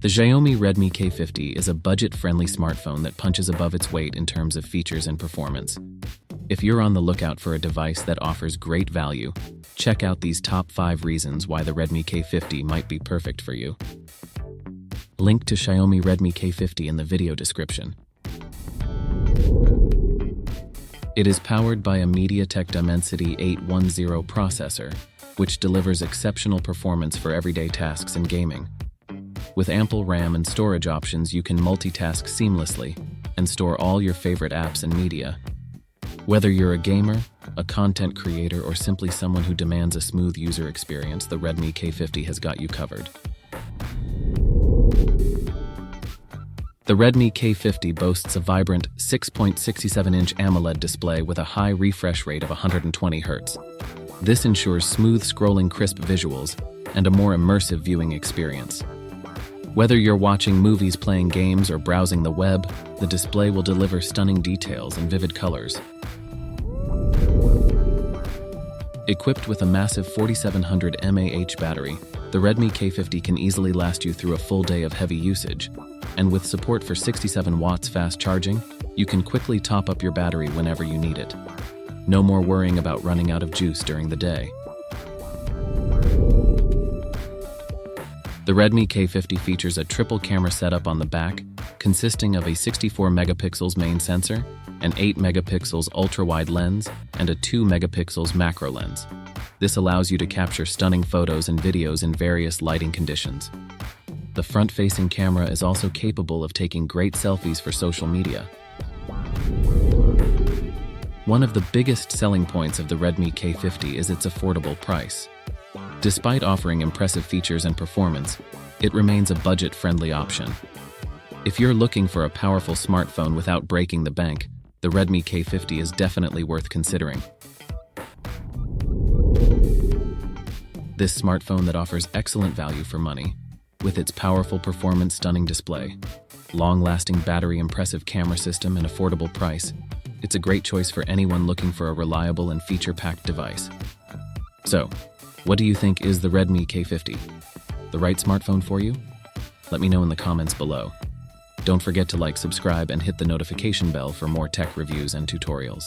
The Xiaomi Redmi K50 is a budget-friendly smartphone that punches above its weight in terms of features and performance. If you're on the lookout for a device that offers great value, check out these top 5 reasons why the Redmi K50 might be perfect for you. Link to Xiaomi Redmi K50 in the video description. It is powered by a MediaTek Dimensity 810 processor, which delivers exceptional performance for everyday tasks and gaming. With ample RAM and storage options, you can multitask seamlessly and store all your favorite apps and media. Whether you're a gamer, a content creator, or simply someone who demands a smooth user experience, the Redmi K50 has got you covered. The Redmi K50 boasts a vibrant 6.67-inch AMOLED display with a high refresh rate of 120 Hz. This ensures smooth scrolling, crisp visuals, and a more immersive viewing experience. Whether you're watching movies, playing games, or browsing the web, the display will deliver stunning details and vivid colors. Equipped with a massive 4700 mAh battery, the Redmi K50 can easily last you through a full day of heavy usage. And with support for 67 watts fast charging, you can quickly top up your battery whenever you need it. No more worrying about running out of juice during the day. The Redmi K50 features a triple camera setup on the back, consisting of a 64 megapixels main sensor, an 8 megapixels ultra-wide lens, and a 2 megapixels macro lens. This allows you to capture stunning photos and videos in various lighting conditions. The front-facing camera is also capable of taking great selfies for social media. One of the biggest selling points of the Redmi K50 is its affordable price. Despite offering impressive features and performance, it remains a budget-friendly option. If you're looking for a powerful smartphone without breaking the bank, the Redmi K50 is definitely worth considering. This smartphone that offers excellent value for money, with its powerful performance, stunning display, long-lasting battery, impressive camera system, and affordable price, it's a great choice for anyone looking for a reliable and feature-packed device. So, what do you think is the Redmi K50? The right smartphone for you? Let me know in the comments below. Don't forget to like, subscribe, and hit the notification bell for more tech reviews and tutorials.